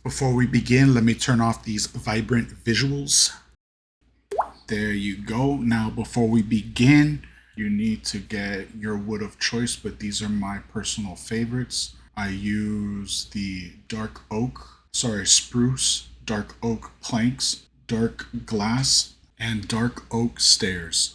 Before we begin, let me turn off these vibrant visuals. There you go. Now, before we begin, you need to get your wood of choice, but these are my personal favorites. I use the spruce, dark oak planks, dark glass, and dark oak stairs.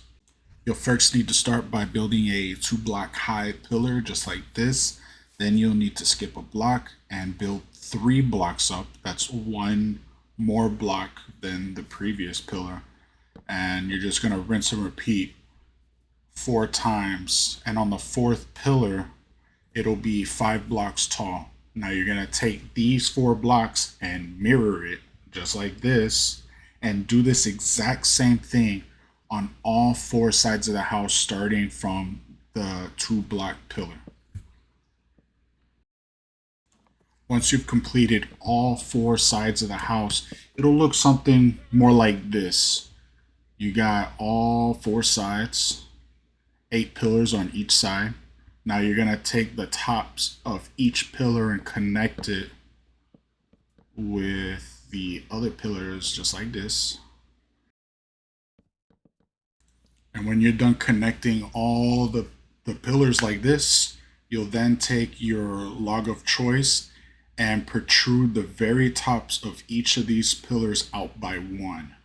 You'll first need to start by building a 2-block high pillar just like this. Then you'll need to skip a block and build 3 blocks up. That's 1 more block than the previous pillar. And you're just going to rinse and repeat 4 times. And on the 4th pillar, it'll be 5 blocks tall. Now you're going to take these 4 blocks and mirror it just like this and do this exact same thing on all 4 sides of the house, starting from the 2-block pillar. Once you've completed all 4 sides of the house, it'll look something more like this. You got all 4 sides, 8 pillars on each side. Now you're going to take the tops of each pillar and connect it with the other pillars just like this. And when you're done connecting all the pillars like this, you'll then take your log of choice and protrude the very tops of each of these pillars out by 1.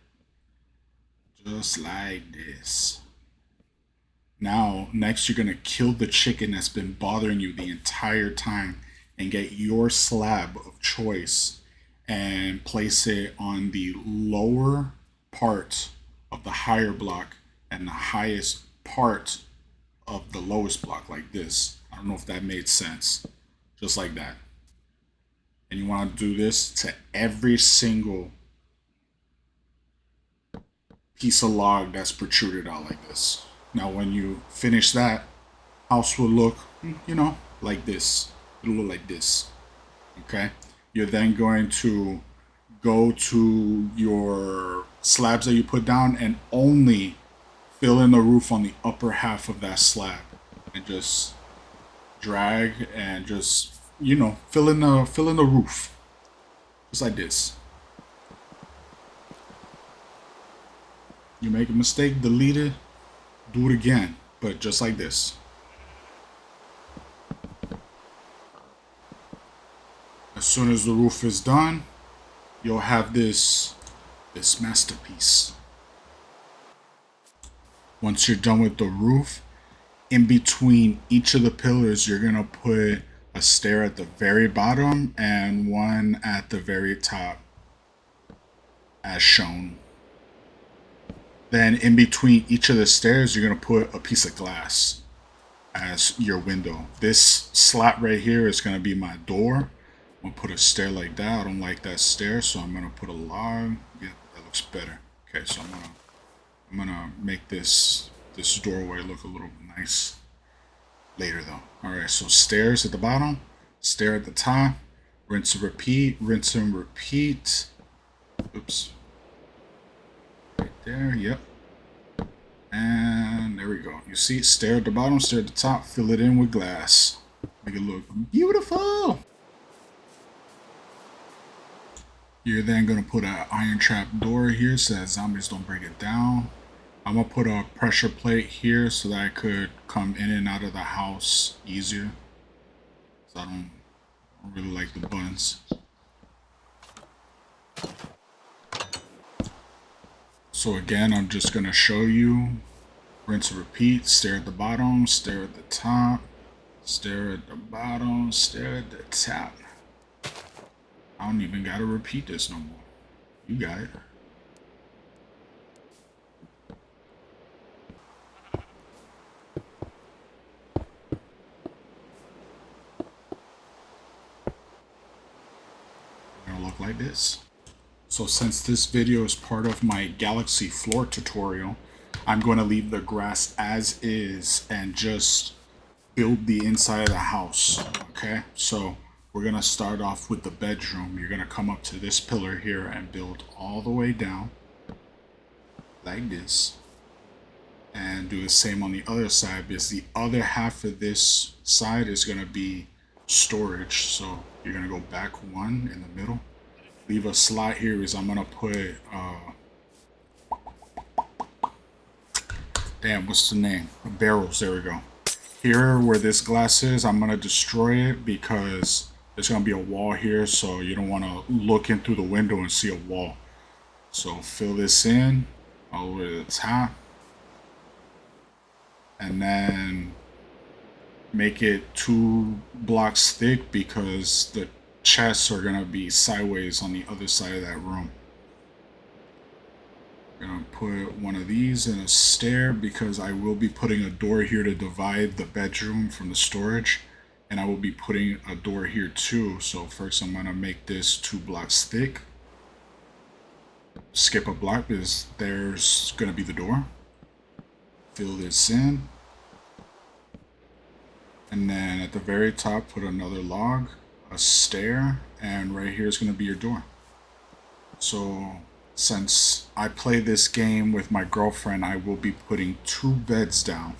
Just like this. Now, next you're going to kill the chicken that's been bothering you the entire time and get your slab of choice and place it on the lower part of the higher block and the highest part of the lowest block like this. I don't know if that made sense. Just like that. And you want to do this to every single piece of log that's protruded out like this. Now when you finish that, house will look, like this. It'll look like this. Okay? You're then going to go to your slabs that you put down and only fill in the roof on the upper half of that slab. And just drag and just fill in the roof, just like this. You make a mistake, delete it, do it again, but just like this. As soon as the roof is done, you'll have this masterpiece. Once you're done with the roof, in between each of the pillars, you're gonna put a stair at the very bottom and one at the very top, as shown. Then in between each of the stairs, you're going to put a piece of glass as your window. This slat right here is going to be my door. I'm going to put a stair like that. I don't like that stair, so I'm going to put a log. Yeah, that looks better. Okay, so I'm gonna make this doorway look a little nice later though. Alright, so stairs at the bottom, stair at the top, rinse and repeat, rinse and repeat. Oops. Right there, yep. And there we go. You see, stair at the bottom, stair at the top, fill it in with glass. Make it look beautiful. You're then gonna put an iron trap door here so that zombies don't break it down. I'm gonna put a pressure plate here so that I could come in and out of the house easier. So I don't really like the buttons. So again, I'm just gonna show you. Rinse and repeat, stare at the bottom, stare at the top, stare at the bottom, stare at the top. I don't even gotta repeat this no more. You got it. Gonna look like this. So since this video is part of my galaxy floor tutorial, I'm going to leave the grass as is and just build the inside of the house. Okay, so we're going to start off with the bedroom. You're going to come up to this pillar here and build all the way down like this, and do the same on the other side, because the other half of this side is going to be storage. So you're going to go back 1 in the middle, leave a slot here is I'm gonna put damn, what's the name? Barrels. There we go. Here where this glass is, I'm gonna destroy it because there's gonna be a wall here, so you don't want to look in through the window and see a wall. So fill this in all the way to the top, and then make it 2 blocks thick because the chests are gonna be sideways on the other side of that room. Gonna put one of these in a stair because I will be putting a door here to divide the bedroom from the storage, and I will be putting a door here too. So first I'm gonna make this 2 blocks thick. Skip a block because there's gonna be the door. Fill this in, and then at the very top put another log, a stair, and right here is gonna be your door. So since I play this game with my girlfriend, I will be putting 2 beds down.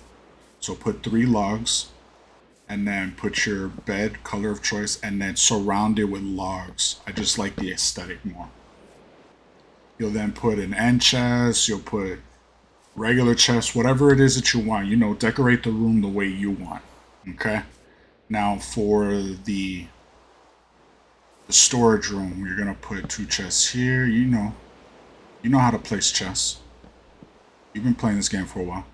So put 3 logs, and then put your bed color of choice, and then surround it with logs. I just like the aesthetic more. You'll then put an end chest, you'll put regular chest, whatever it is that you want. You know, decorate the room the way you want. Okay? Now for the storage room, you're gonna put 2 chests here. You know how to place chests. You've been playing this game for a while.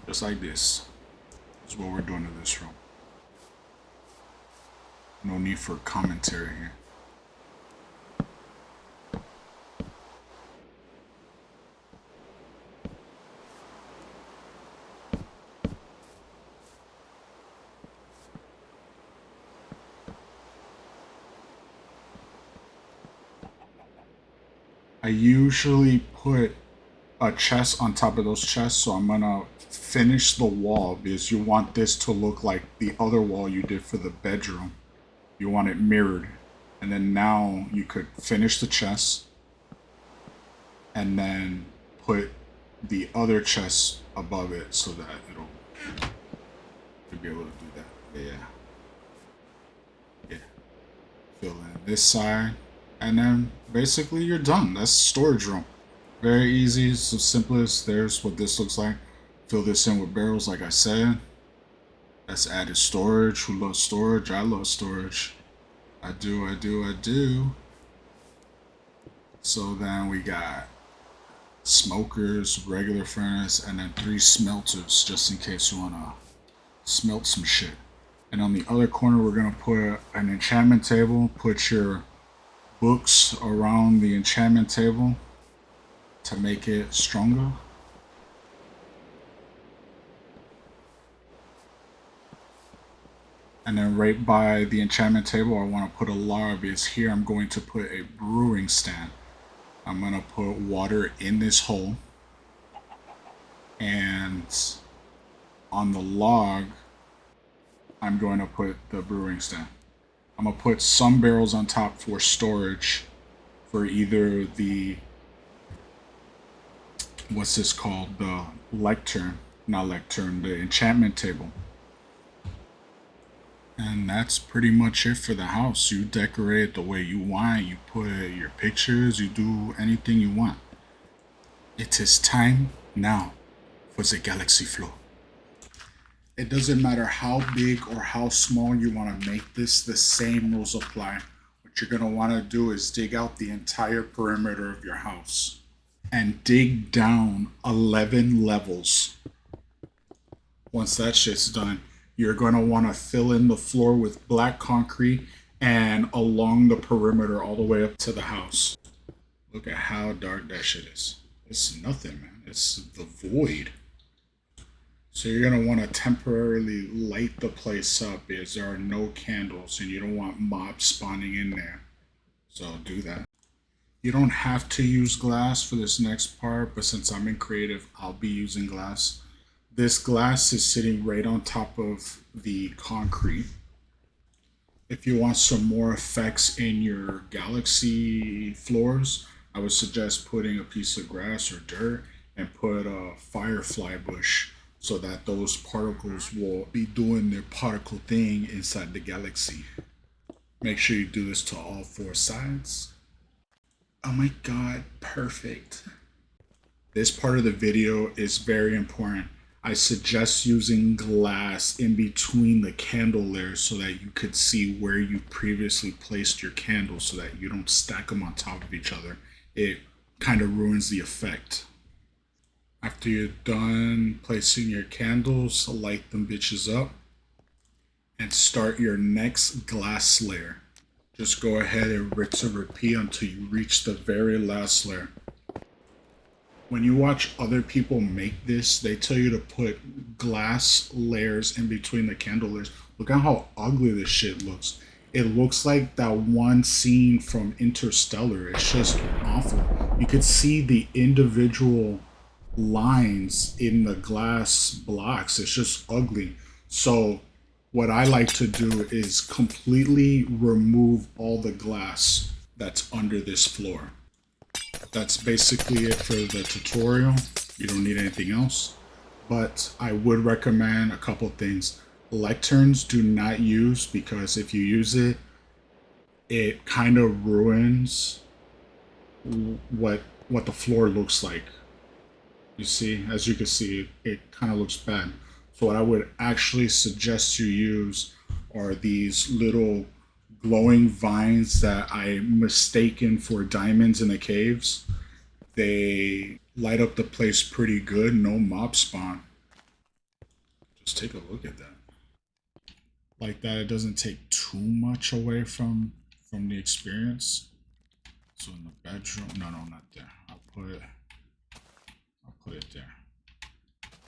Just like this. This is what we're doing to this room. No need for commentary here. I usually put a chest on top of those chests, so I'm gonna finish the wall because you want this to look like the other wall you did for the bedroom. You want it mirrored, and then now you could finish the chest and then put the other chest above it so that you'll be able to do that. Yeah. Fill in this side, and then basically you're done. That's storage room. Very easy, so simplest. There's what this looks like. Fill this in with barrels, like I said. That's added storage. Who loves storage? I love storage. I do. So then we got smokers, regular furnace, and then 3 smelters, just in case you wanna smelt some shit. And on the other corner, we're gonna put an enchantment table. Put your books around the enchantment table to make it stronger. And then right by the enchantment table, I want to put a log because here I'm going to put a brewing stand. I'm going to put water in this hole. And on the log, I'm going to put the brewing stand. I'm going to put some barrels on top for storage for either the, what's this called? The lectern, not lectern, the enchantment table. And that's pretty much it for the house. You decorate it the way you want. You put your pictures. You do anything you want. It is time now for the galaxy floor. It doesn't matter how big or how small you want to make this, the same rules apply. What you're going to want to do is dig out the entire perimeter of your house and dig down 11 levels. Once that shit's done, you're going to want to fill in the floor with black concrete and along the perimeter all the way up to the house. Look at how dark that shit is. It's nothing, man. It's the void. So you're going to want to temporarily light the place up because there are no candles and you don't want mobs spawning in there. So do that. You don't have to use glass for this next part, but since I'm in creative, I'll be using glass. This glass is sitting right on top of the concrete. If you want some more effects in your galaxy floors, I would suggest putting a piece of grass or dirt and put a firefly bush so that those particles will be doing their particle thing inside the galaxy. Make sure you do this to all four sides. Oh my god, perfect. This part of the video is very important. I suggest using glass in between the candle layers so that you could see where you previously placed your candles so that you don't stack them on top of each other. It kind of ruins the effect. After you're done placing your candles, light them bitches up and start your next glass layer. Just go ahead and rinse and repeat until you reach the very last layer. When you watch other people make this, they tell you to put glass layers in between the candle layers. Look at how ugly this shit looks. It looks like that one scene from Interstellar. It's just awful. You could see the individual lines in the glass blocks. It's just ugly. So what I like to do is completely remove all the glass that's under this floor. That's basically it for the tutorial. You don't need anything else. But I would recommend a couple things. Lecterns do not use because if you use it, it kind of ruins what the floor looks like. You see, as you can see, it kind of looks bad. So what I would actually suggest you use are these little glowing vines that I mistaken for diamonds in the caves. They light up the place pretty good. No mob spawn. Just take a look at that. Like that, it doesn't take too much away from the experience. So in the bedroom, no, not there. I'll put it there.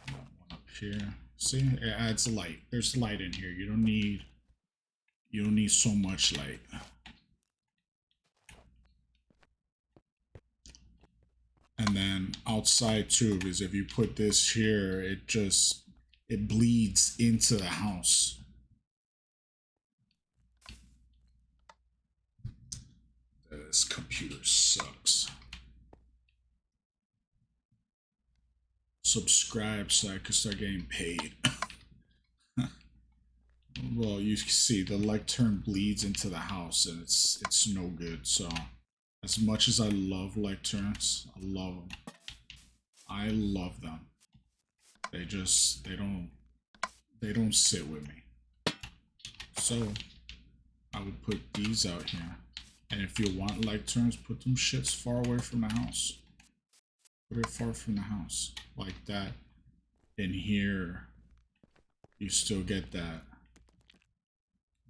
One up here. See, it adds light. There's light in here. You don't need so much light. And then outside too, because if you put this here, it bleeds into the house. This computer sucks. Subscribe so I can start getting paid. Well, you see the lectern bleeds into the house and it's no good. So as much as I love lecterns, I love them. They don't sit with me. So I would put these out here. And if you want lecterns, put them shits far away from the house. Put it far from the house. Like that. In here, you still get that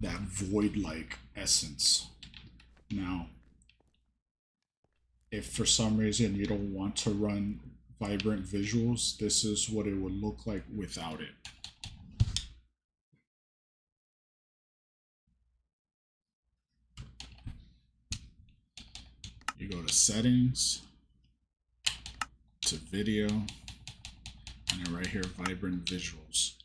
void-like essence. Now, if for some reason you don't want to run vibrant visuals, this is what it would look like without it. You go to settings, to video, and then right here, vibrant visuals.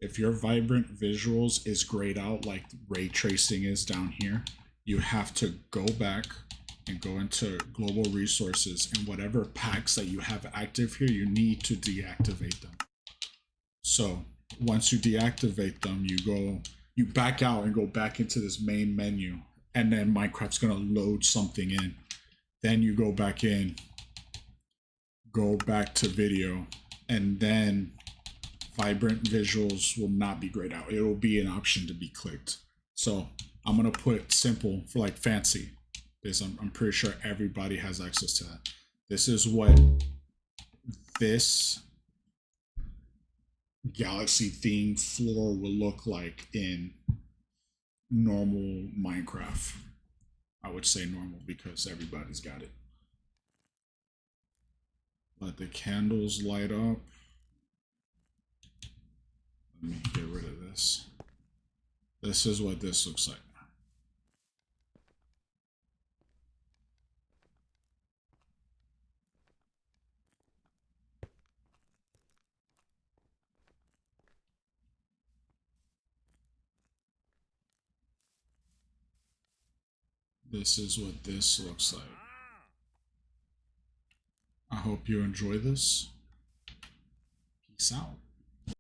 If your vibrant visuals is grayed out like ray tracing is down here, you have to go back and go into global resources, and whatever packs that you have active here, you need to deactivate them. So once you deactivate them, you back out and go back into this main menu, and then Minecraft's gonna load something in. Then you go back in, go back to video, and then vibrant visuals will not be grayed out. It will be an option to be clicked. So I'm gonna put simple for like fancy, because I'm pretty sure everybody has access to that. This is what this galaxy themed floor will look like in normal Minecraft. I would say normal because everybody's got it. Let the candles light up. Let me get rid of this. This is what this looks like. This is what this looks like. I hope you enjoy this. Peace out.